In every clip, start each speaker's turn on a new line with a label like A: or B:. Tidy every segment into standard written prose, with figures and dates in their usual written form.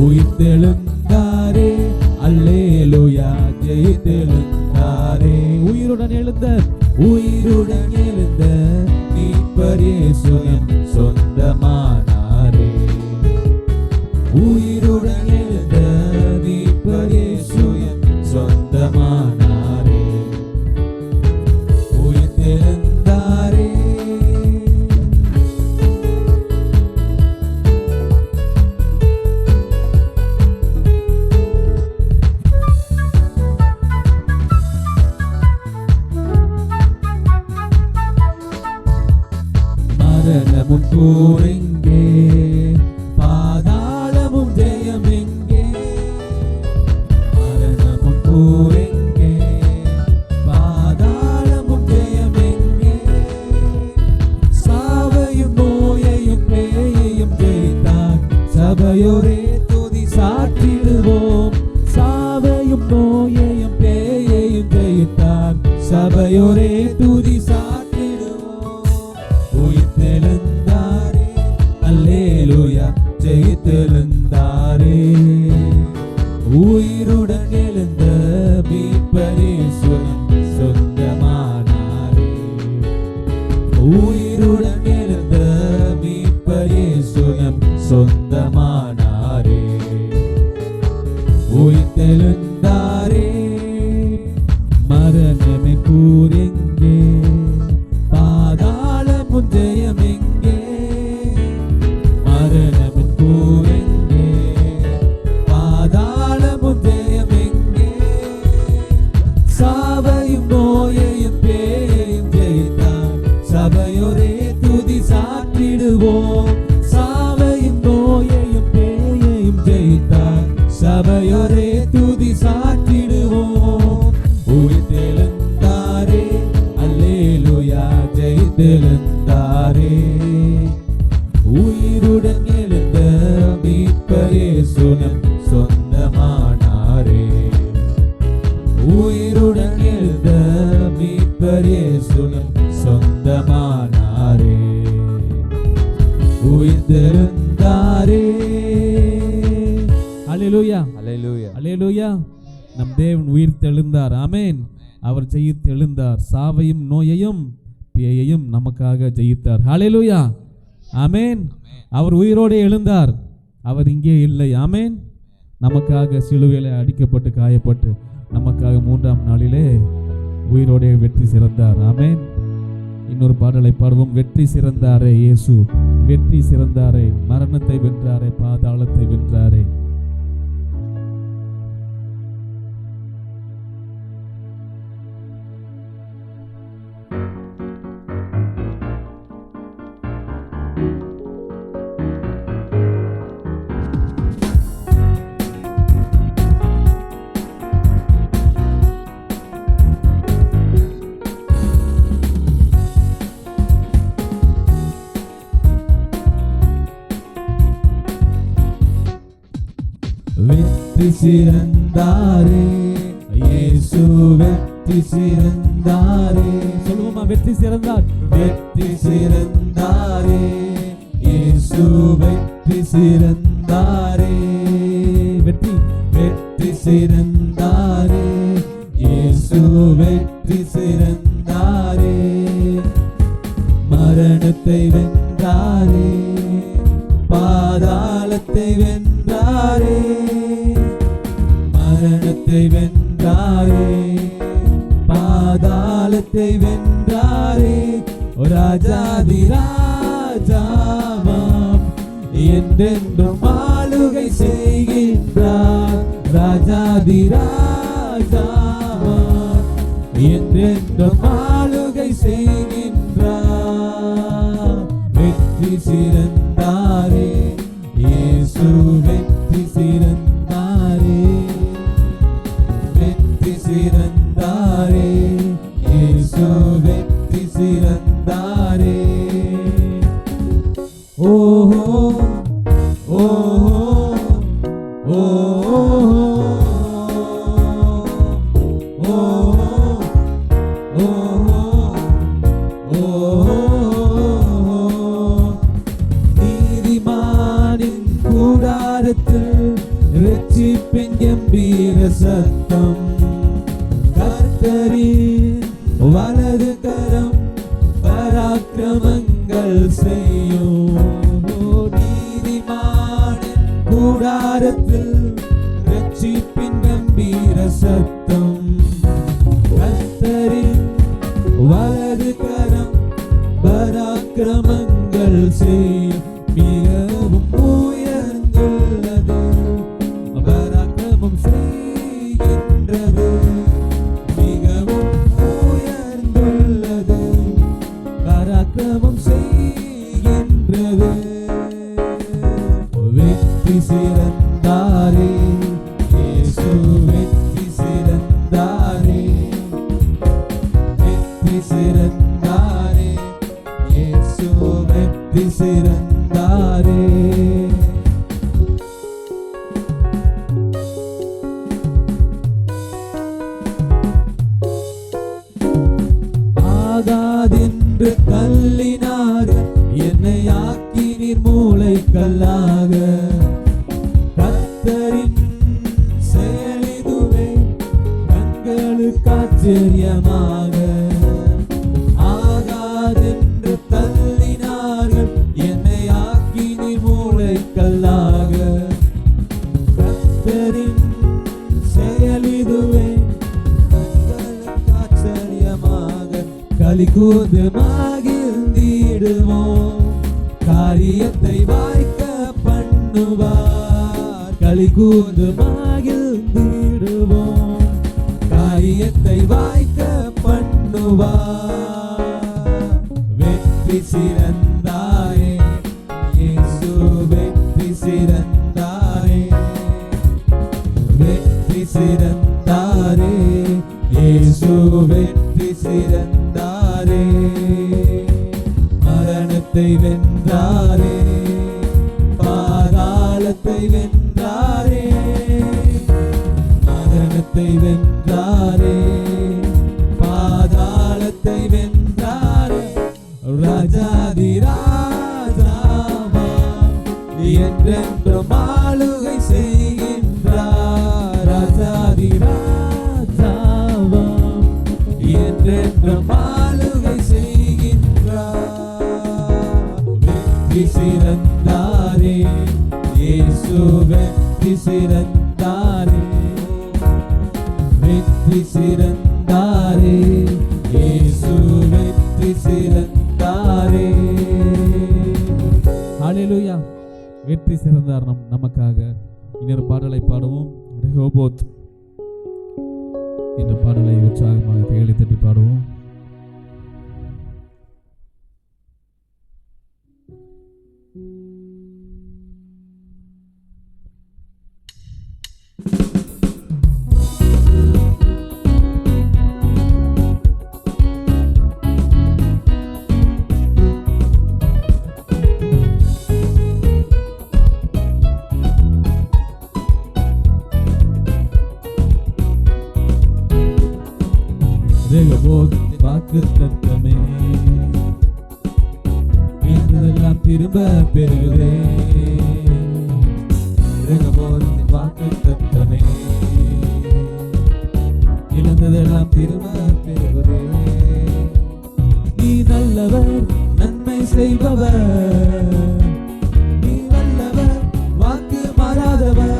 A: உயிர்த்தெழுந்தாரே, அல்லேலூயா, ஜெயித்தெழுந்தாரே. உயிருடன் எழுந்த மீட்பர் இயேசு எம் சொந்தமானாரே. உயிருடன் எழுந்த மீட்பர் இயேசு எம் சொந்தமானாரே. உயிர்த்தெழுந்தாரே. மரணமும் போரெங்கே, பாதாளமும் ஜெயம் எங்கே. மரணமும் போரெங்கே, பாதாளமும் ஜெயம் எங்கே. சாவையும் நோயையும் பேயையும் ஜெயித்தார், சபையோரே துதி சாற்றிடுவோம். சாவையும் நோயையும் பேயையும் ஜெயித்தார், சபையோரே துதி சாற்றிடுவோம். உயிர்த்தெழுந்தாரே, அல்லேலூயா, ஜெயித்தெழுந்தாரே. உயிருடன் எழுந்த மீட்பர் இயேசு எம் சொந்தமானாரே. உயிருடன் எழுந்த மீட்பர் இயேசு எம் சொந்தமானாரே. உயிர்த்தெழுந்தாரே. மரணமே கூரெங்கே, பாதாளமும் ஜெயம் எங்கே. மரணமே கூரெங்கே, பாதாளமும் ஜெயம் எங்கே. சாவையும் நோயையும் பேயையும் ஜெயித்தார், சபையோரே துதி சாற்றிடுவோம். சாவையும் நோயையும் பேயையும் ஜெயித்தார், சபையோரே துதி சாற்றிடுவோம். உயிர்த்தெழுந்தாரே, அல்லேலூயா, ஜெயித்தெழுந்தாரே. உயிருடன் எழுந்த மீட்பர் இயேசு எம் சொந்தமானாரே. உயிருடன் எழுந்த மீட்பர் இயேசு எம் சொந்தமானாரே. உயிர்த்தெழுந்தாரே. அல்லேலூயா,
B: அல்லேலூயா,
A: அல்லேலூயா. நம் தேவன் உயிர்த்தெழுந்தார். ஆமென். அவர் ஜெயித்தெழுந்தார். சாவையும் நோயையும் பேயையும் நமக்காக ஜெயித்தார். ஹல்லேலூயா, ஆமென். அவர் உயிரோடு எழுந்தார். அவர் இங்கே இல்லை. ஆமென். நமக்காக சிலுவையிலே அடிக்கப்பட்டு காயப்பட்டு நமக்காக 3ஆம் நாளிலே உயிரோடே வெற்றி சிறந்தார். ஆமென். இன்னொரு பாடலை பாடுவோம். வெற்றி சிறந்தாரே இயேசு, வெற்றி சிறந்தாரே, மரணத்தை வென்றாரே, பாதாளத்தை வென்றாரே. வெற்றி சிறந்தாரே இயேசு, வெற்றி சிறந்தாரே. சொல்லுவோமா? வெற்றி சிறந்தார், வெற்றி சிறந்தாரே இயேசு, வெற்றி சிறந்தாரே. வெற்றி, வெற்றி சிறந்தாரே இயேசு, வெற்றி சிறந்தாரே. மரணத்தை வென்றாரே, பாதாளத்தை வென்றாரே. மரணத்தை வென்றாரே, பாதாளத்தை வென்றாரே. ராஜாதி ராஜாவாம் என்றென்றும் ஆளுகை செய்கின்றார். ராஜாதி ராஜாவாம் என்றென்றும் ஆளுகை செய்கின்றார். வெற்றி சிறந்தாரே இயேசு, வெற்றி சிறந்தாரே. வெற்றி சிறந்தாரே இயேசு, வெற்றி சிறந்தாரே. ஓஹோ ஓஹோ ஓஹோ நீதிமானின் கூடாரத்தில் ரட்சிப்பின் கம்பீர சத்தம், கர்த்தரின் வலது கரம் பராக்கிரமங்கள் செய்யும். நீதிமானின் கூடாரத்தில் ரட்சிப்பின் கம்பீர சத்தம், கர்த்தரின் வலது கரம் பராக்கிரமங்கள் செய்யும். மிகவும் உயர்ந்துள்ளது, பராக்கிரமம் செய்கின்றது. மிகவும் உயர்ந்துள்ளது, பராக்கிரமம் செய்கின்றது. வெற்றி சிறந்தாரே இயேசு, வெற்றி சிறந்தாரே, வெற்றி சிறந்தாரே இயேசு, வெற்றி சிறந்தாரே. ஆகாதென்று தள்ளினார் என்னை ஆக்கினீர் மூளை கல்லாக. கர்த்தரின் செயலிதுவே கண்களுக்கு ஆச்சரியமாக. ஆகாதென்று தள்ளினார்கள் என்னை ஆக்கினீர் மூளை கல்லாக. கர்த்தரின் செயலிதுவே கண்களுக்கு ஆச்சரியமாக. களி கூர்ந்து மகிழ்ந்திடுவோம், காரியத்தை வாய்க்க பண்ணுவார். களி கூர்ந்து மகிழ்ந்திடுவோம், காரியத்தை வாய்க்க பண்ணுவார். வெற்றி சிறந்தாரே இயேசு, வெற்றி சிறந்தாரே, வெற்றி சிறந்தாரே இயேசு, வெற்றி சிறந்தாரே. மரணத்தை வென்றாரே, பாதாளத்தை வென்றாரே, மரணத்தை வென்றாரே, பாதாளத்தை வென்றாரே. ராஜாதி ராஜாவா என்றென்றும் ஆளுகை செய்கின்றார். ராஜாதி ராஜாவா என்றென்றும் ஆளுகை செய்கின்றார். வெற்றி சிறந்தாரே இயேசு, வெற்றி சிறந்தாரே, வெற்றி சிறந்தாரே இயேசு, வெற்றி சிறந்தாரே. ஹல்லேலூயா. வெற்றி சிறந்தார் நமக்காக. இன்னொரு பாடலை பாடுவோம். ரெஹோபோத் என்ற பாடலை உற்சாகமாக கைகளை தட்டி பாடுவோம். ரெஹோபோத் வாக்குத்தத்தமே என்றதெல்லாம் திரும்ப பெறுகிறே. ரெஹோபோத் வாக்குத்தத்தமே இழந்ததெல்லாம் திரும்ப பெறுகிறே. நீ நல்லவர், நன்மை செய்பவர், நீ வல்லவர், வாக்கு மாறாதவர்.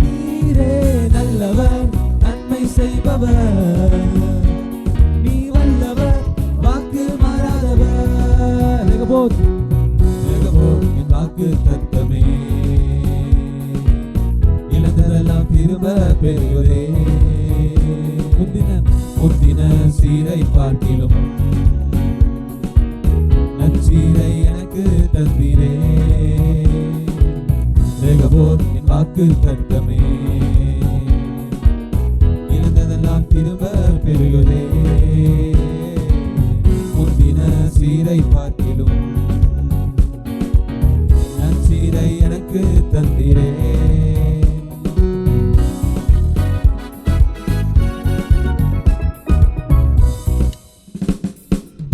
A: நீரே நல்லவர், நன்மை செய்பவர், நீ வல்லவர், வாக்கு மாறாதவர். ரெஹோபோத், ரெஹோபோத் என் வாக்கு தத்தமே இழந்ததெல்லாம் திரும்ப பெறுகிறே. முந்தின சீரை பார்க்கிலும் நற்சீரை எனக்கு தந்தீரே. ரெஹோபோத் என் வாக்கு தத்தமே இழந்ததெல்லாம் திரும்ப பெறுகிறே. முந்தின சீரை பார்க்கிலும் நற்சீரை எனக்கு தந்தீரே.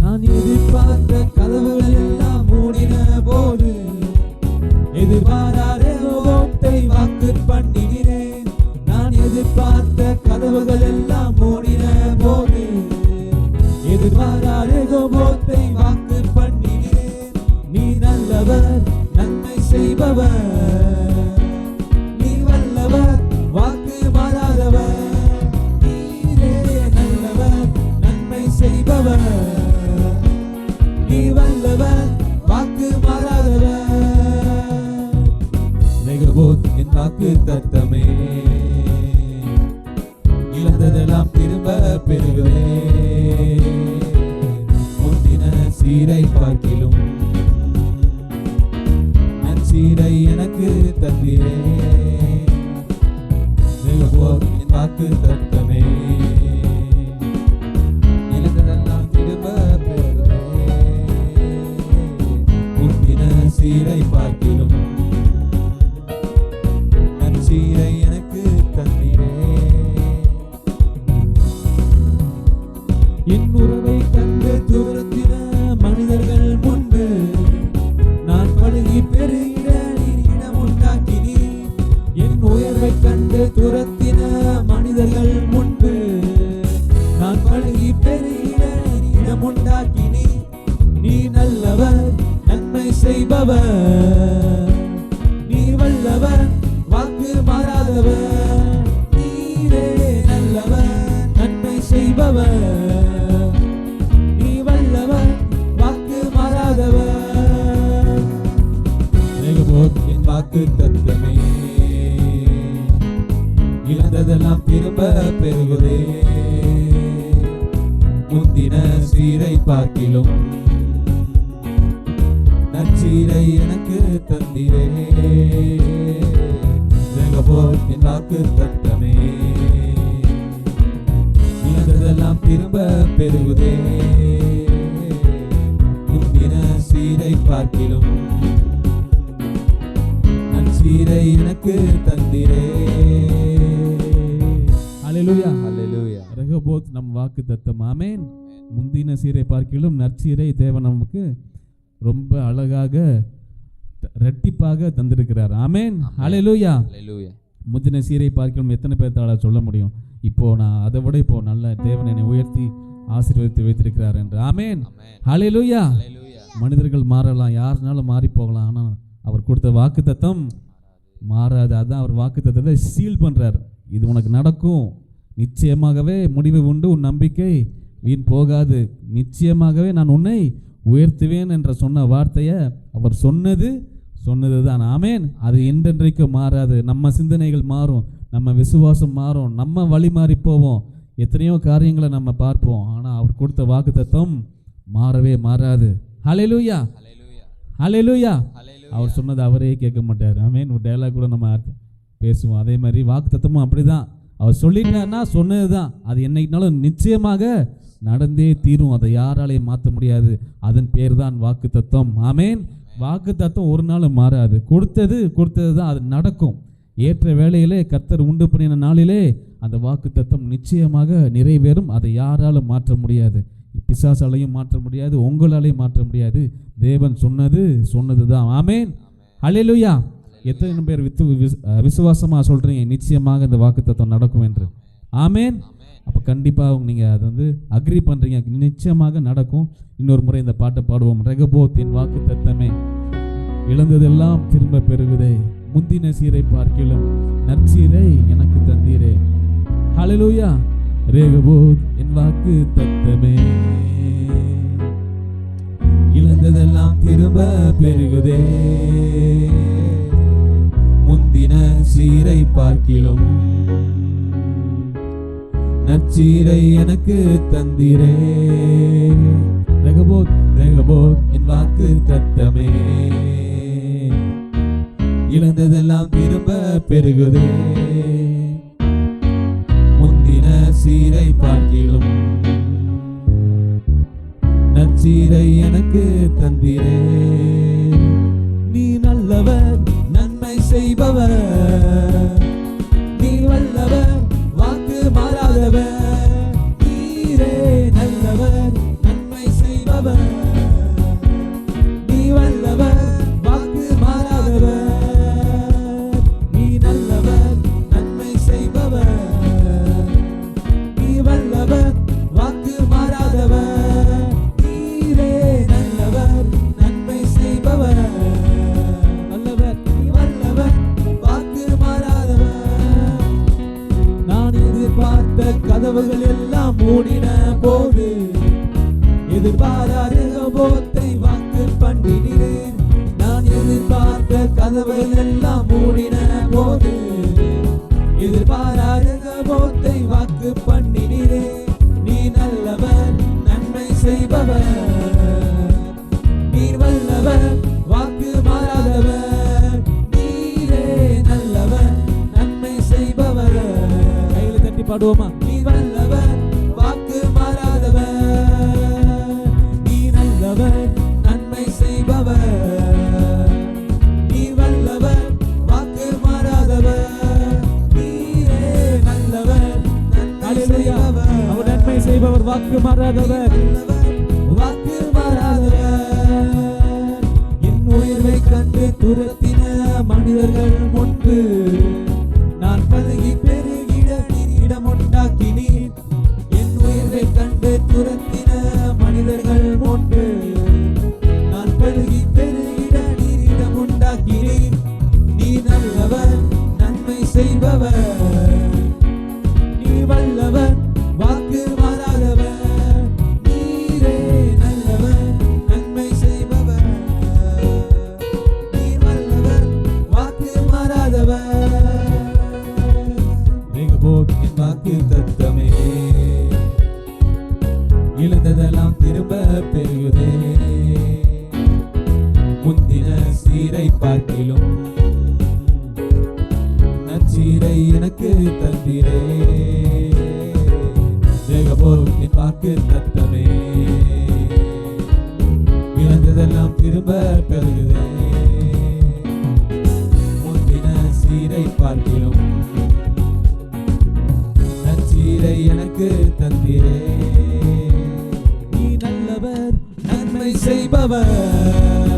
A: நான் எதிர்பார்த்த கதவுகள் எல்லாம் மூடின போது எதிர்பாராத வாக்கு பண்ண என் வாக்கு தத்தமே. இழந்ததெல்லாம் திரும்ப பெறுகிறே, முந்தின சீரை பார்க்கிலும் நற்சீரை எனக்கு தந்தீரே. என் வாக்கு தத்தமே, இழந்ததெல்லாம் திரும்ப பெறுகிறே, முந்தின சீரை பார்க்கிலும் நற்சீரை எனக்கு தந்தீரே. என் உறவை கண்டு தூரத்தின மனிதர்கள் முன்பு நான் பழகி பெருகிட இடம் உண்டாக்கினி. என் உயர்வை கண்டு துரத்தின மனிதர்கள் முன்பு நான் பழகி பெருகிட இடம் உண்டாக்கினி. நீ நல்லவர், நன்மை செய்பவர், நீ வல்லவர், வாக்கு மாறாதவர். நீரே நல்லவர், நன்மை செய்பவர், நீ வல்லவர், வாக்கு மாறாதவர். என் வாக்கு தத்தமே, இழந்ததெல்லாம் திரும்ப பெறுகிறே, முந்தின சீரை பார்க்கிலும் நற்சீரை எனக்கு தந்தீரே. என் வாக்கு தத்தமே, இழந்ததெல்லாம் திரும்ப பெறுகிறே, முந்தின சீரை பார்க்கிலும் நற்சீரை எனக்கு தந்தீரே. ஹல்லேலூயா, ஹல்லேலூயா. ரெகோபோத் நம் வாக்கு தத்தம். ஆமென். முந்தின சீரை பார்க்கிலும் நற்சீரை தேவன் நமக்கு ரொம்ப அழகாக ரெட்டிப்பாக தந்திருக்கிறார். ஆமென். ஹல்லேலூயா, ஹல்லேலூயா. முந்தின சீரை பார்க்கிலும் எத்தனை பேர்த்தால சொல்ல முடியும்? இப்போ நான் அதை விட இப்போ நல்ல தேவன் என்னை உயர்த்தி ஆசீர்வதித்து வைத்திருக்கிறார் என்று. ஆமென். ஹல்லேலூயா. மனிதர்கள் மாறலாம், யாருனாலும் மாறி போகலாம், ஆனால் அவர் கொடுத்த வாக்கு தத்தம் மாறாது. அதான் அவர் வாக்கு தத்தத்தை சீல் பண்றார். இது உனக்கு நடக்கும், நிச்சயமாகவே முடிவு உண்டு, உன் நம்பிக்கை வீண் போகாது, நிச்சயமாகவே நான் உன்னை உயர்த்துவேன் என்ற சொன்ன வார்த்தையை அவர் சொன்னது தான். ஆமென். அது என்றென்றைக்கும் மாறாது. நம்ம சிந்தனைகள் மாறும், நம்ம விசுவாசம் மாறும், நம்ம வழி மாறி போவோம், எத்தனையோ காரியங்களை நம்ம பார்ப்போம், ஆனால் அவர் கொடுத்த வாக்கு தத்தம் மாறவே மாறாது. ஹல்லேலூயா, ஹல்லேலூயா. அவர் சொன்னது அவரே கேட்க மாட்டார். ஆமென். ஒரு டயலாக் கூட நம்ம பேசுவோம். அதே மாதிரி வாக்கு தத்தமும் அப்படிதான். அவர் சொல்லிட்டாருன்னா சொன்னது தான், அது என்னைக்குனாலும் நிச்சயமாக நடந்தே தீரும். அதை யாராலையும் மாற்ற முடியாது. அதன் பேர் தான் வாக்கு தத்தம். ஆமென். வாக்கு தத்தம் ஒரு நாளும் மாறாது. கொடுத்தது தான், அது நடக்கும். ஏற்ற வேளையிலே கர்த்தர் உண்டு பண்ணின நாளிலே அந்த வாக்கு தத்தம் நிச்சயமாக நிறைவேறும். அதை யாராலும் மாற்ற முடியாது. பிசாசாலையும் மாற்ற முடியாது, உங்களாலையும் மாற்ற முடியாது. தேவன் சொன்னது தான். ஆமென். ஹல்லேலூயா. எத்தனை பேர் விசுவாசமா சொல்றீங்க நிச்சயமாக இந்த வாக்கு தத்தம் நடக்கும் என்று? ஆமென். அப்போ கண்டிப்பாக நீங்கள் அதை அக்ரி பண்ணுறீங்க, நிச்சயமாக நடக்கும். இன்னொரு முறை இந்த பாட்டை பாடுவோம். ரெகோபோத் என் வாக்கு தத்தமே, இழந்ததெல்லாம் திரும்ப பெறுகிறே, முந்தின சீரை பார்க்கிலும் நற்சீரை எனக்கு தந்தீரே. ஹல்லேலூயா. ரெகோபோத் என் வாக்கு தத்தமே, இழந்ததெல்லாம் திரும்ப பெறுகிறே, முந்தின சீரை பார்க்கிலும் நற்சீரை எனக்கு தந்தீரே. ரெகோபோத் என் வாக்கு தத்தமே, இழந்ததெல்லாம் திரும்ப பெறுகிறே, முந்தின சீரை பார்க்கிலும் நற்சீரை எனக்கு தந்தீரே. நீ நல்லவர், நன்மை செய்பவர், நீ வல்லவர், வாக்கு மாறாதவர். நீரே நல்லவர், நன்மை செய்பவர், நீ வல்லவர், வாக்கு மாறாதவர். நீ நல்லவர், நன்மை செய்பவர், நீ வல்லவர், வாக்கு மாறாதவர். நீரே நல்லவர், நன்மை செய்பவர். போது எதிர்பாராத போத்தை வாக்கு பண்ணினீரே. நீ நல்லவர், நன்மை செய்பவர், நீர் வல்லவர், வாக்கு மாறாதவர். நீரே நல்லவர், நன்மை செய்பவர். கையில தட்டி பாடுவோமா? நீ வல்லவர், வாக்கு மாறாதவர், நீ நல்லவர், நன்மை செய்பவர். நீ வல்லவர், வாக்கு மாறாதவர், நீரே நல்லவர், நன்மை செய்பவர். அவர் நன்மை செய்பவர், வாக்கு மாறாதவர், வாக்கு மாறாதவர். என் உயிரை கண்டு துரத்தின மனிதர்கள் முன்பு நான் பழகி பெருகிட இடம் உண்டாக்கினீர். என் உயிரை கண்டு துரத்தின மனிதர்கள் முன்பு நான் பழகி பெருகிட இடம் உண்டாக்கினீர். நீ நல்லவர், நன்மை செய்பவர், நீ வல்லவர், வாக்கு மாறாதவர். நீரே நல்லவர், நன்மை செய்பவர், நீ வல்லவர், வாக்கு மாறாதவர். என் வாக்கு தத்தமே இழந்ததெல்லாம் திரும்ப பெறுகிறே. முந்தின சீரை பார்க்கிலும் நற்சீரை எனக்கு தந்திரே. என் வாக்கு தத்தமே இழந்ததெல்லாம் திரும்ப பெறுகிறே. முந்தின சீரை பார்க்கிலும் நற்சீரை எனக்கு தந்திரே. நீ நல்லவர், நன்மை செய்பவர்,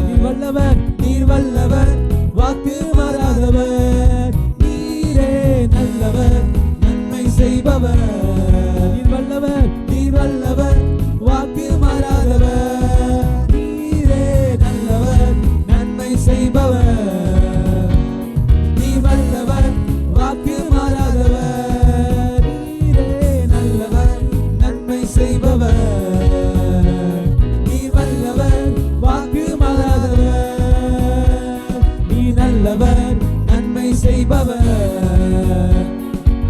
A: நீ வல்லவர், நீர் வல்லவர், வாக்கு மாறாதவர். நீரே நல்லவர், நன்மை செய்பவர், நீர் வல்லவர், நீர் வல்லவர், வாக்கு மாறாதவர். நீரே நல்லவர், நன்மை செய்பவர், நீ வல்லவர், வாக்கு மாறாதவர். நீரே நல்லவர், நன்மை செய்பவர், நீ வல்லவர், வாக்கு மாறாதவர். நீ நல்லவர், நன்மை செய்பவர்,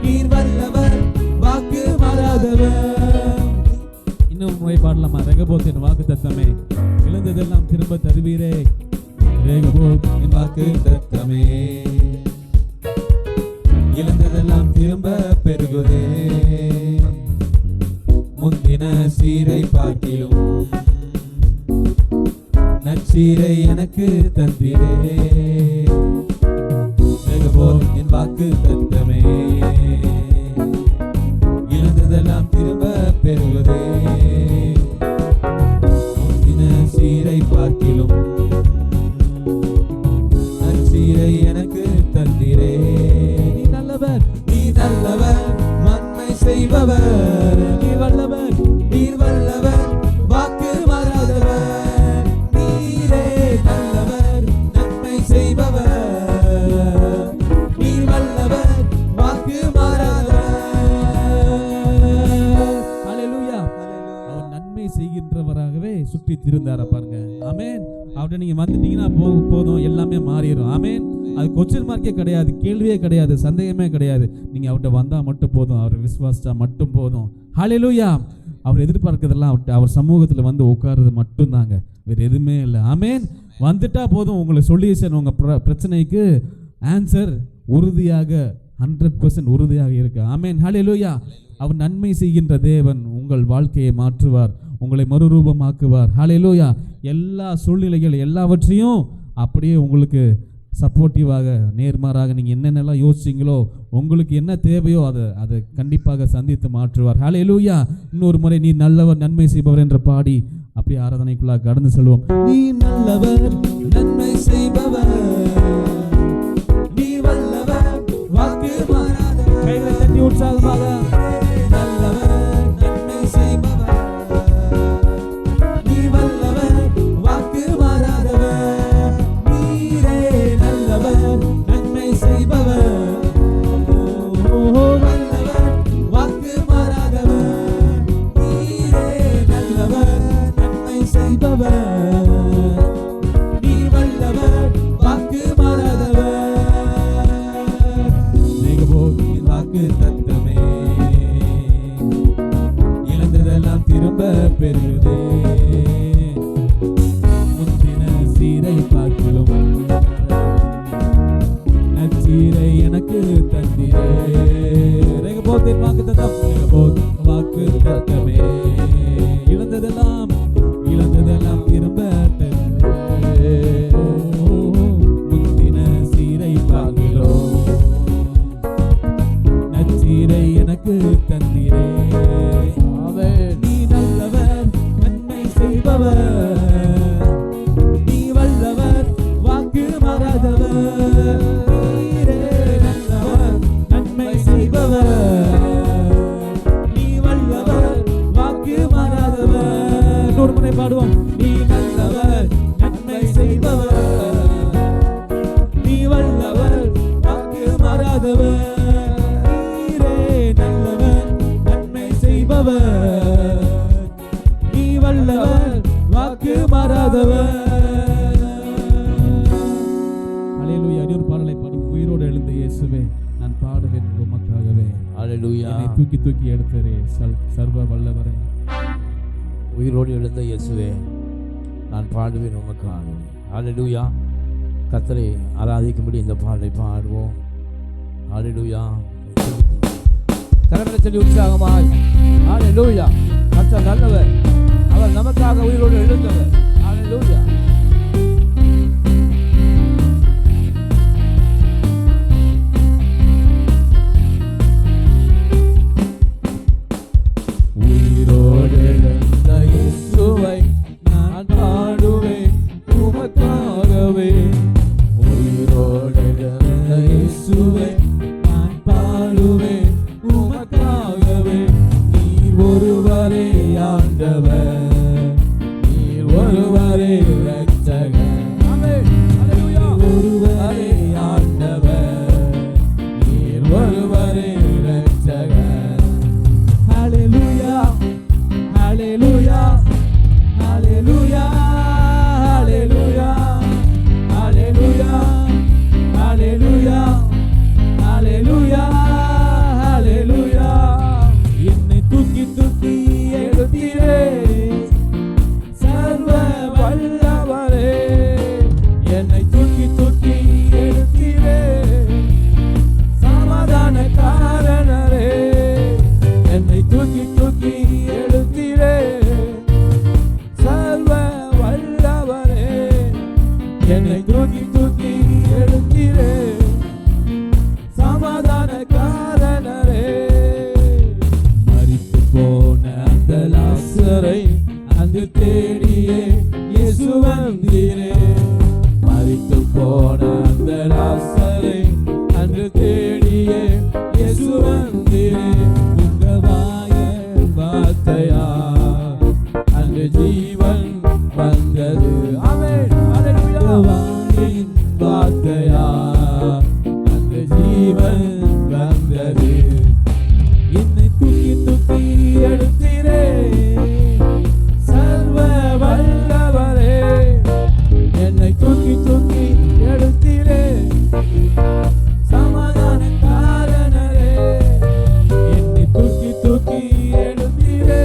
A: நீர் வல்லவர், வாக்கு மாறாதவர். இன்னும் முறை பாடலாமா? ரெகபோத்தின் வாக்கு தத்தமே இழந்ததெல்லாம் திரும்ப தருவீரே. ரெகபோத் என் வாக்கு தத்தமே இழந்ததெல்லாம் திரும்ப பெறுகிறே. முந்தின சீரை பார்க்கிலும் நற்சீரை எனக்கு தந்திரே. ரெகபோத் என் வாக்கு தத்தமே இழந்ததெல்லாம் திரும்ப பெறுகிறே. முந்தின சீரை பார்க்கிலும் நற்சீரை எனக்கு தந்திரே. நீ நல்லவர், நீ நல்லவர், நன்மை செய்பவர், நீ வல்லவர், நீர் வல்லவர், வாக்கு மாறாதவர். நீரே நல்லவர், நன்மை செய்பவர், நீர் வல்லவர், வாக்கு மாறாதவர். ஹல்லேலூயா. அவர் நன்மை செய்கின்றவராகவே சுற்றி திருந்தார பாருங்க. ஆமென். அவர்கிட்ட நீங்க வந்துட்டீங்கன்னா போதும், எல்லாமே மாறிடும். ஆமென். அது கொஸ்டின் மார்க்கே கிடையாது, கேள்வியே கிடையாது, சந்தேகமே கிடையாது. நீங்க அவர்கிட்ட வந்தா மட்டும் போதும், அவரை விசுவாசிச்சா மட்டும் போதும். ஹல்லேலூயா. அவர் எதிர்பார்க்கிறதெல்லாம் அவர் சமூகத்துல வந்து உட்கார்றது மட்டும்தாங்க, வேற எதுவுமே இல்லை. ஆமென். வந்துட்டா போதும், உங்களை சொல்யூஷன், உங்க பிரச்சனைக்கு ஆன்சர் உறுதியாக 100% உறுதியாக இருக்கு. ஆமென். ஹல்லேலூயா. அவர் நன்மை செய்கின்ற தேவன் உங்கள் வாழ்க்கையை மாற்றுவார், உங்களை மறுரூபமாக்குவார். ஹல்லேலூயா. எல்லா சூழ்நிலைகள் எல்லாவற்றையும் அப்படியே உங்களுக்கு சப்போர்ட்டிவாக, நேர்மாறாக நீங்கள் என்னென்னலாம் யோசிச்சிங்களோ, உங்களுக்கு என்ன தேவையோ அதை கண்டிப்பாக சந்தித்து மாற்றுவார். ஹல்லேலூயா. இன்னொரு முறை நீ நல்லவர், நன்மை செய்பவர் என்று பாடி அப்படியே ஆராதனைக்குள்ளாக கடந்து செல்வோம். நீ நல்லவர், நன்மை செய்பவர், நீ வல்லவர், வாக்கு மாறாதவர். கைகளை தட்டி உற்சாகமாக நல்லவர், நன்மை செய்பவர், நீ வல்லவர், வாக்கு மாறாதவர். நீரே நல்லவர், நன்மை செய்பவர், வல்லவர், வாக்கு மாறாதவர். நீரே நல்லவர், நன்மை செய்பவர், நீ வல்லவர், வாக்கு மாறாதவர். தந்தீரே. ரெகபோத்தின் வாக்குத்தத்தம், ரெகபோத்தின் வாக்குத்தத்தமே. இழந்ததெல்லாம் திரும்ப தந்தீரே. முந்தின சீரை பாகிலோ நச்சீரை எனக்கு தந்தீரே. நீ நல்லவர், நன்மை செய்பவர், நீ வல்லவர், வாக்கு மாறாதவர். நீரே நல்லவர், நன்மை செய்பவர், நீ வல்லவர், வாக்கு மாறாதவர். நூறு முறை பாடுவோம். நீ நல்லவர், நன்மை செய்பவர், நீ வல்லவர், வாக்கு மாறாதவர். நீ வல்லவர், வாக்கு மாறாதவர். ஹல்லேலூயா. இன்னொரு பாடலை பாடும். உயிரோடு எழுந்த இயேசுவே, நான் பாடுவேன் உமக்காகவே.
B: ஹல்லேலூயா.
A: என்னை தூக்கி தூக்கி எடுத்தரே சர்வ வல்லவரே.
B: உயிரோடு எழுந்த இயேசுவே, நான் பாடுவேன் உமக்காகவே. ஹல்லேலூயா. கர்த்தரை ஆராதிக்கும்படி இந்த பாடலை பாடுவோம். ஹல்லேலூயா. கரங்களை சொல்லி உற்சாகமாய் ஹல்லேலூயா. கர்த்தர் நல்லவர், அவர் நமக்காக உயிரோடு எழுந்தவர். ஹல்லேலூயா.
A: உயிரோடு எழுந்த இயேசுவை நான் பாடுவேன் உமக்காகவே. உயிரோடு எழுந்த இயேசுவை நான் பாடுவேன் உமக்காகவே. நீர் ஒருவரே ஆண்டவர், நீர் ஒருவரே இரட்சகர். ஆமென். ஹல்லேலூயா. ஒருவரே ஆண்டவர், நீர் ஒருவரே இரட்சகர். ஹல்லேலூயா, ஹல்லேலூயா, ஹல்லேலூயா, ஹல்லேலூயா, ஹல்லேலூயா, ஹல்லேலூயா, ஹல்லேலூயா, ஹல்லேலூயா. என்னை தூக்கி தூக்கி எடுத்தீரே சர்வ வல்லவரே. என்னை தூக்கி தூக்கி எடுத்தீரே சமாதான காரணரே. என்னை தூக்கி தூக்கி எடுத்தீரே சர்வ வல்லவரே. என்னை தூக்கி தூக்கி எடுத்தீரே சமாதான காரணரே. மரித்து போன அந்த லாசரை அங்கு தேடியே இயேசு வந்தீரே. மரித்து போன அந்த லாசரை அங்கு தேடியே இயேசு வந்தீரே. உங்க வாயின் வார்த்தையா அங்கு ஜீவன் வந்தது. ஆமென். ஹல்லேலூயா. வாயின் வார்த்தையா அங்கு ஜீவன் வந்தது. என்னை தூக்கி தூக்கி எடுத்தீரே சர்வ வல்லவரே. என்னை தூக்கி தூக்கி எடுத்தீரே சமாதான காரணரே. என்னை தூக்கி தூக்கி எடுத்தீரே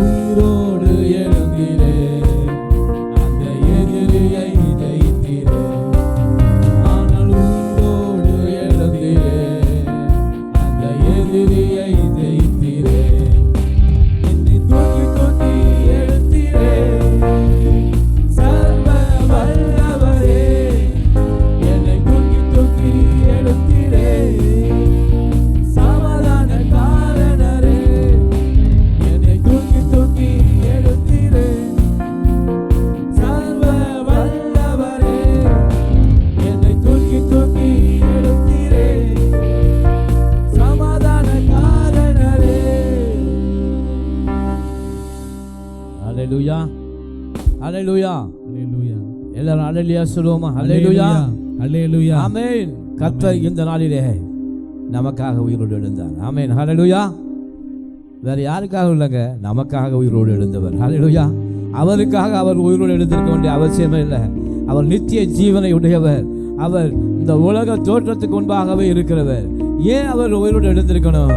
B: உயிரோடு எழுந்தீரே, அந்த எதிரியை ஜெயித்தீரே. ஆனால் உயிரோடு எழுந்தீரே, அந்த எதிரியை ஜெயித்தீரே. என்னை தூக்கி தூக்கி எடுத்தீரே, சர்வ வல்லவரே. என்னை தூக்கி தூக்கி எடுத்தீரே, சமாதான காரணரே. என்னை தூக்கி தூக்கி எடுத்தீரே, சர்வ வல்லவரே. என்னை தூக்கி தூக்கி எடுத்தீரே, சமாதான காரணரே. ஹல்லேலூயா, ஹல்லேலூயா,
A: ஹல்லேலூயா,
B: எல்லாரும் ஹல்லேலூயா சொல்லுவோமா? ஹல்லேலூயா,
A: ஹல்லேலூயா.
B: ஆமென். கர்த்தர் இந்த நாளிலே நமக்காக உயிரோடு எழுந்தார். ஆமென், ஹல்லேலூயா. வேற யாருக்காக இல்லைங்க, நமக்காக உயிரோடு எழுந்தவர். ஹல்லேலூயா. அவருக்காக அவர் உயிரோடு எழுந்திருக்க வேண்டிய அவசியமே இல்லை. அவர் நித்திய ஜீவனை உடையவர். அவர் இந்த உலக தோற்றத்துக்கு முன்பாகவே இருக்கிறவர். ஏன் அவர் உயிரோடு எழுந்திருக்கணும்?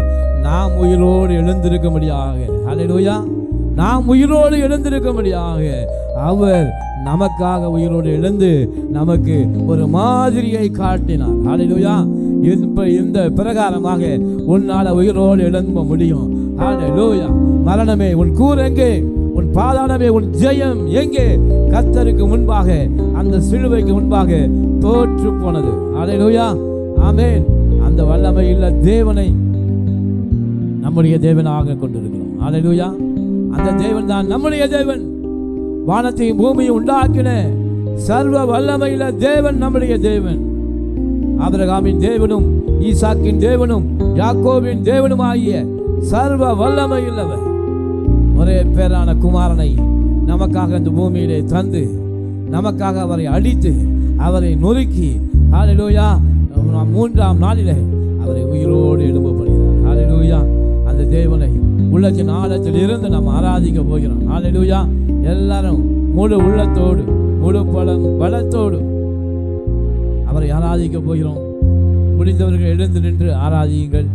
B: நாம் உயிரோடு எழுந்திருக்க முடியாக. ஹல்லேலூயா. நாம் உயிரோடு எழுந்திருக்க முடியாக அவர் நமக்காக உயிரோடு எழுந்து நமக்கு ஒரு மாதிரியை காட்டினார். ஹல்லேலூயா. இந்த பிரகாரமாக உன்னால உயிரோடு எழும்ப முடியும். ஹல்லேலூயா. மரணமே உன் கூர் எங்கே? உன் பாதாளமே உன் ஜெயம் எங்கே? கர்த்தருக்கு முன்பாக, அந்த சிலுவைக்கு முன்பாக தோற்று போனது. ஹல்லேலூயா, ஆமென். அந்த வல்லமை இல்ல தேவனை நம்முடைய தேவனாக கொண்டிருக்கிறோம். ஹல்லேலூயா. அந்த தேவன் தான் நம்முடைய தேவன். வானத்தையும் பூமியும் உண்டாக்கின சர்வ வல்லமையில தேவன் நம்முடைய தேவன். ஆபிரகாமின் தேவனும் ஈசாக்கின் தேவனும் யாக்கோபின் தேவனும் ஆகிய சர்வ வல்லமையுள்ளவர் ஒரே பேரான குமாரனை நமக்காக இந்த பூமியிலே தந்து நமக்காக அவரை அடித்து அவரை நொறுக்கி, ஹல்லேலூயா, 3ஆம் நாளிலே அவரை உயிரோடு எழும்ப பண்ணினார். ஹல்லேலூயா. அந்த தேவனை உள்ளத்தின் ஆழத்தில் இருந்து நாம் ஆராதிக்க போகிறோம். ஹல்லேலூயா. எல்லாரும் முழு உள்ளத்தோடு முழு பலத்தோடு அவரை ஆராதிக்க போகிறோம். முடிந்தவர்கள் எழுந்து நின்று ஆராதியுங்கள்.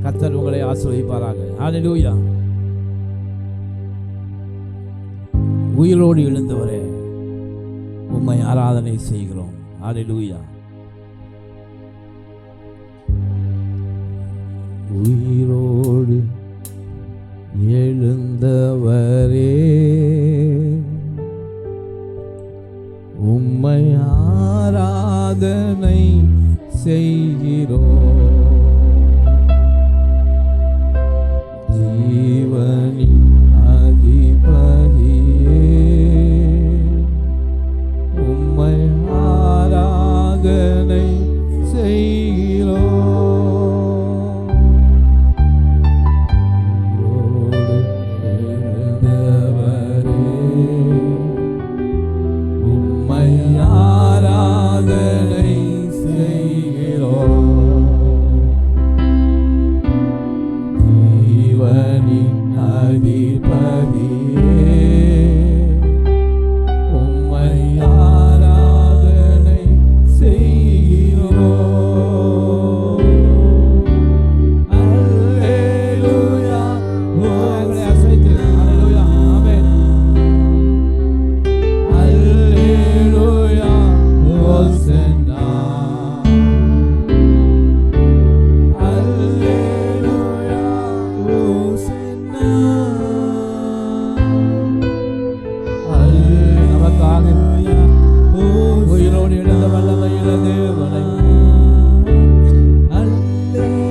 B: கர்த்தர் உங்களை ஆசீர்வதிப்பாராக. ஹல்லேலூயா. உயிரோடு எழுந்தவரே, உம்மை ஆராதனை செய்கிறோம். ஹல்லேலூயா. உயிரோடு எழுந்தவரே, உம்மை ஆராதனை செய்கிறோம். ஜீவனின் அதிபதியே, உம்மை ஆராதனை செய்கிறோம்.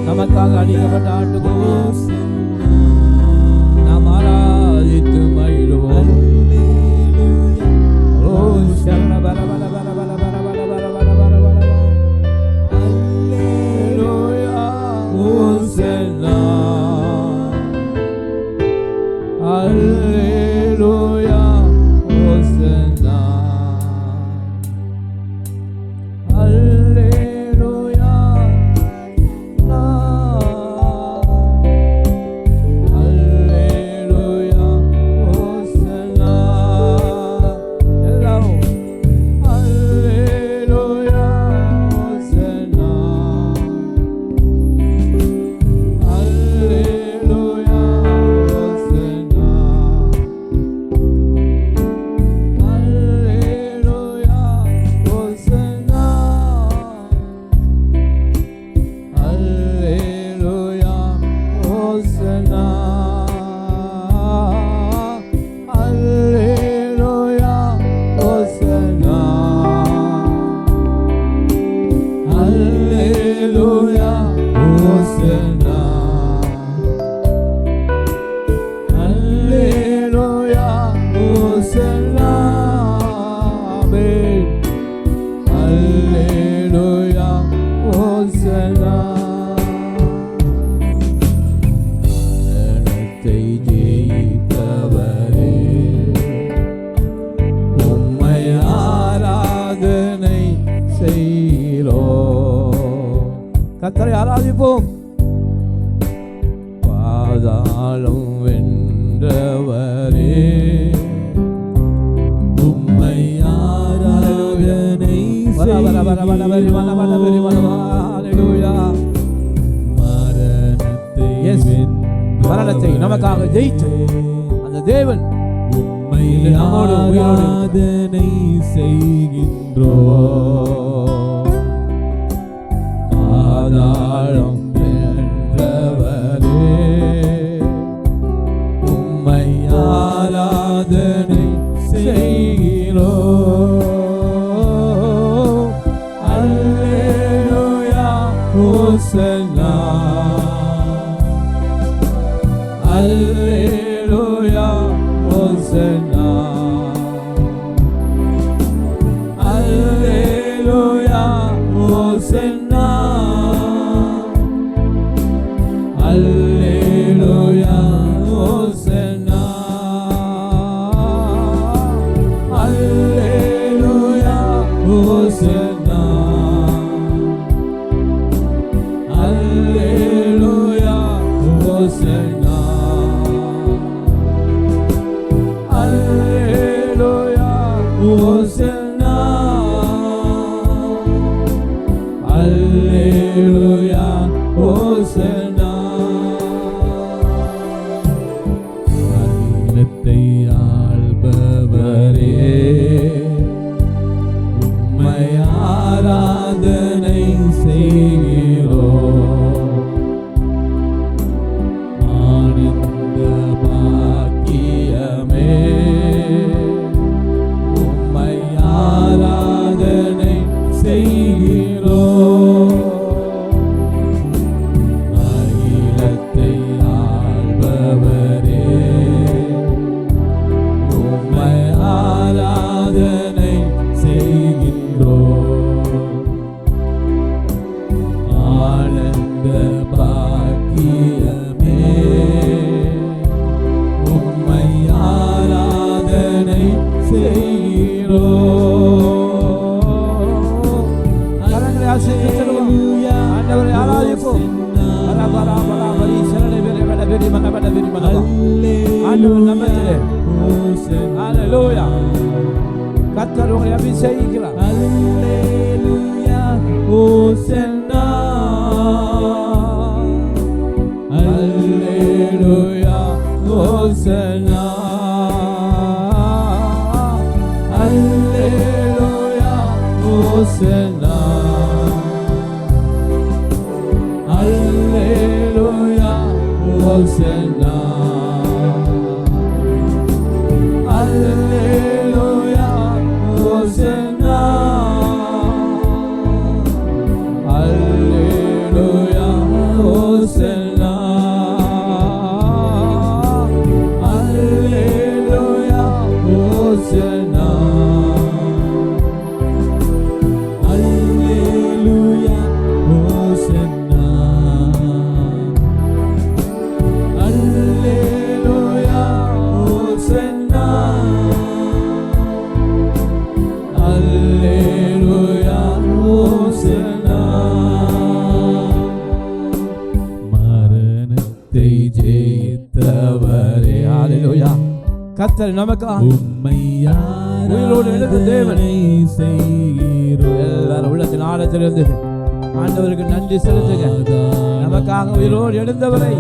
B: நமக்காக அடிக்கப்பட்ட ஆட்டுக்குட்டி நாம் ஆராதித்து மகிழுவோம். ஓ சரண பர பர பர பர பர பர பர பர பர பர. அல்லேலூயா. ஹோசன்னா. அல்லேலூயா. ஹோசன்னா. கர்த்தரை ஆராதிப்போம். பாதாளம் வென்றவரே
A: உம்மை ஆராதனை
B: மரணத்தை நமக்காக ஜெயித்து அந்த தேவன்
A: உம்மை
B: நம்மோடு
A: ஆராதனை செய்கின்றோம்.
B: பாதாளம் வென்றவரே உம்மை ஆராதனை செய்கிறோம். அல்லேலூயா ஹோசன்னா அல்லேலூயா ஹோசன்னா அல்லேலூயா ஹோசன்னா அல்லேலூயா ஹோசன்னா அல்லேலூயா ஹோசன்னா அல்லேலூயா ஹோசன்னா அல்லேலூயா ஹோசன்னா அல்லேலூயா ஹோசன்னா.
A: அகிலத்தை ஆள்பவரே உம்மை ஆராதனை செய்கிறோம். ஆனந்த பாக்கியமே உம்மை ஆராதனை செய்கிறோம். அகிலத்தை ஆள்பவரே உம்மை ஆராதனை செய்கின்றோம். ஆனந்த பாக்கியமே உம்மை ஆராதனை செய்கிறோம்.
B: கரங்களை அசைத்து ஆண்டவரை ஆராதிப்போம். ஆண்டவர் நம்மிலே அல்லேலூயா கர்த்தர் உங்களை அபிஷேகிக்கிறார்.
A: அல்லேலூயா ஹோசன்னா
B: அல்லேலூயா ஹோசன்னா அல்லேலூயா ஹோசன்னா அல்லேலூயா ஹோசன்னா அல்லேலூயா ஹோசன்னா அல்லேலூயா ஹோசன்னா அல்லேலூயா ஹோசன்னா அல்லேலூயா ஹோசன்னா அல்லேலூயா ஹோசன்னா அல்லேலூயா ஹோசன்னா. மரணத்தை ஜெயித்தவரே அல்லேலூயா கர்த்தர் நமக்காக உம்மை
A: உயிரோடு எழுந்த தேவனை செய்கிறோம்.
B: எல்லாரும் உள்ளத்தின் ஆழத்திலிருந்து ஆண்டவருக்கு நன்றி செலுத்துங்க. நமக்காக உயிரோடு எழுந்தவரை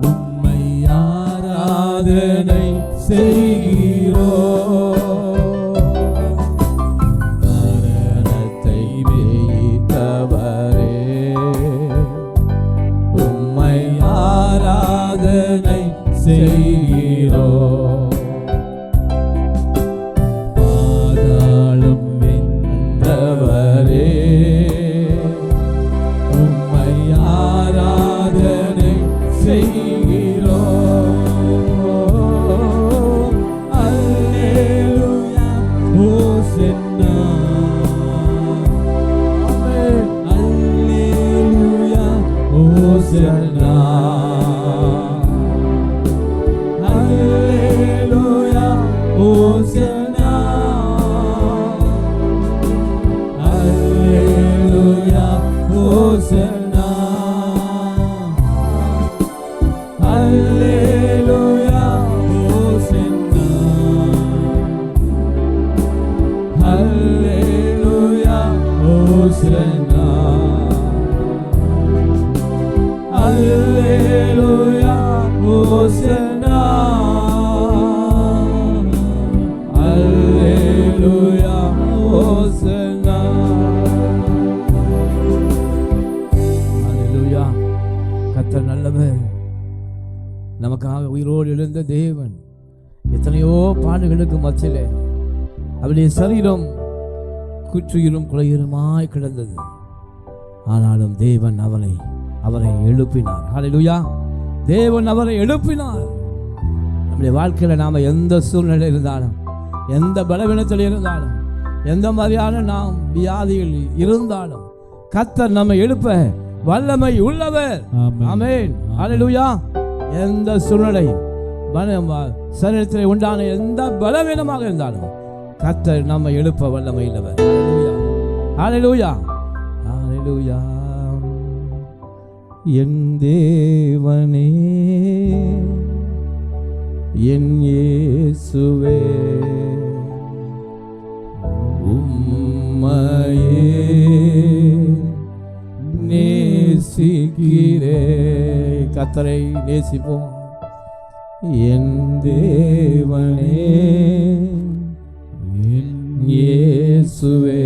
A: உம்மை ஆராதனை செய்கிறோம்.
B: மரணத்தை மேய்த்தவரே உம்மை ஆராதனை செய்கிறோம்.
A: பாதாளம் வென்றவரே
B: உம்மை ஆராதனை செய்கிறோம். அல்லேலூயா
A: ஹோசன்னா அல்லேலூயா ஹோசன்னா
B: அல்லேலூயா ஹோசன்னா அல்லேலூயா
A: அல்லேலூயா ஓசன்னா அல்லேலூயா ஓசன்னா அல்லேலூயா ஓசன்னா அல்லேலூயா ஓசன்னா. அல்லேலூயா. கர்த்தர் நல்லவர். நமக்காக உயிரோடு எழுந்த தேவன் எத்தனையோ பாடுகளுக்கு மத்தியிலே அவருடைய சரீரம் குற்றுயிரும் குலையுருமாய் கிடந்தது. ஆனாலும் தேவன் அவரை எழுப்பினார். ஹல்லேலூயா. தேவன் அவரை எழுப்பினார். நம்முடைய வாழ்க்கையில் நாம் எந்த சூழ்நிலை இருந்தாலும், எந்த பலவீனத்தில் இருந்தாலும், எந்த மாதிரியான நாம் வியாதிகள் இருந்தாலும் கர்த்தர் நம்மை எழுப்ப வல்லமை உள்ளவர். ஆமென். ஹல்லேலூயா. எந்த சூழ்நிலை சரீரத்தில் உண்டான எந்த பலவீனமாக இருந்தாலும் கர்த்தர் நம்மை எழுப்ப வல்லமை உள்ளவர். ஹல்லேலூயா. ஹல்லேலூயா. என் தேவனே என் இயேசுவே உம்மையே நேசிக்கிறே. கர்த்தரை நேசிப்போம். என் தேவனே என் இயேசுவே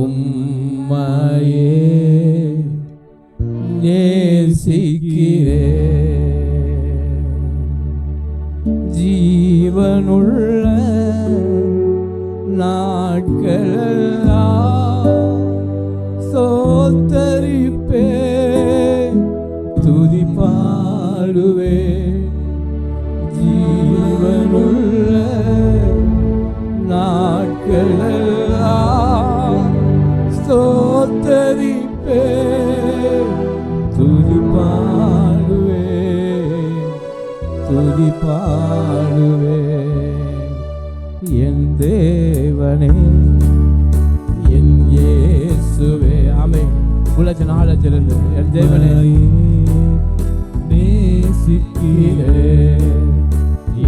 A: உம்மையே நேசிக்கிறே. ஜீவனுள்ள நாட்களெல்லாம் சோத்தரிப்பே துதி பாடுவே. ஜீவனுள்ள நாட்களெல்லாம் சோத்தரிப்பே துதி பாடுவே துதி பாடுவே. என் தேவனே என் இயேசுவே. ஆமென். உலக நாளத்திலிருந்து என் தேவனே நேசிக்கிறே.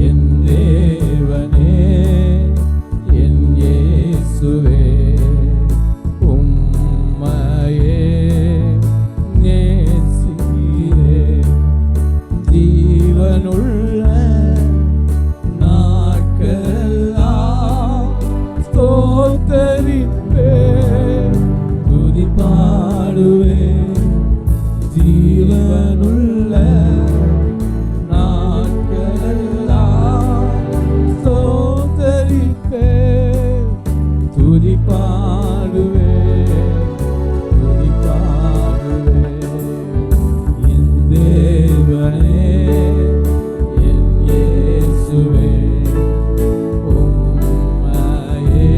A: என் தேவனே என் இயேசுவே உம்மையே நேசிக்கிறே. ஜீவனுள்ள நாட்களெல்லாம் ஸ்தோத்தரிப்பே துதி பாடுவே. ஜீவனுள்ள நாட்களெல்லாம் ஸ்தோத்தரிப்பே துதி பாடுவே துதி பாடுவே. என் தேவனே என் இயேசுவே உம்மையே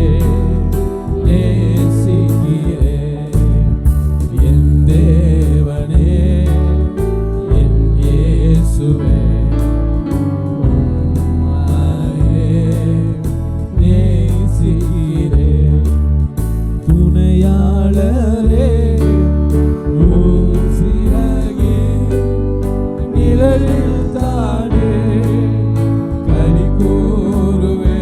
A: நேசிக்கிறே. என் தேவனே என் இயேசுவே உம்மையே நேசிக்கிறே. துணையாளரே உம் சிறகே நிழலில் தானே களி கூறுவே.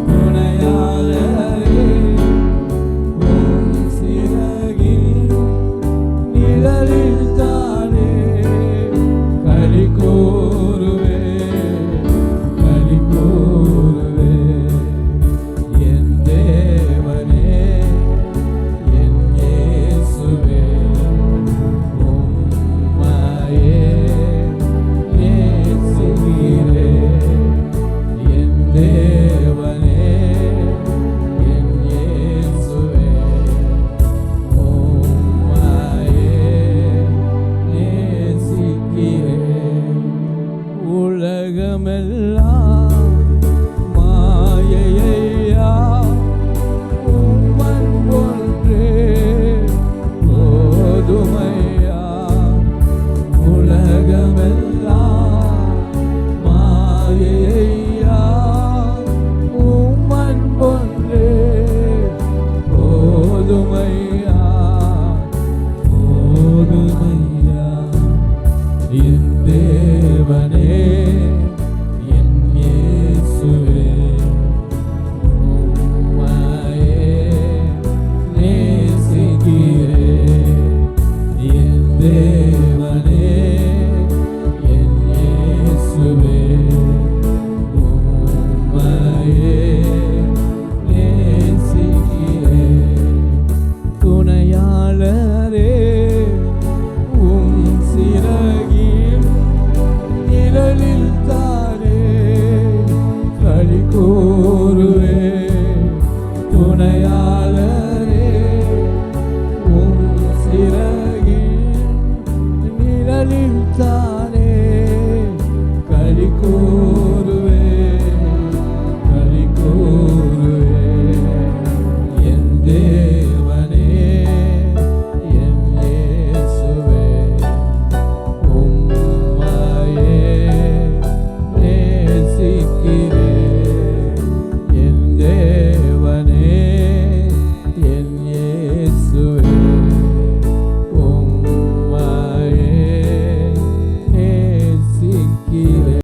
A: துணையாளரே உம் சிறகே நிழலில் தானே களி கூறுவே களி கூறுவே. என் தேவனே என் இயேசுவே உம்மையே என் தேவனே என் இயேசுவே உம்மையே நேசிக்கிறேன் என் தேவனே என் இயேசுவே உம்மையே நேசிக்கிறேன் துணையாளரே உம் சிறகின் நிழலில் தானே களி கூறுவேன் துணையாளரே உம் சிறகின் நிழலில் தானே களி கூறுவேன்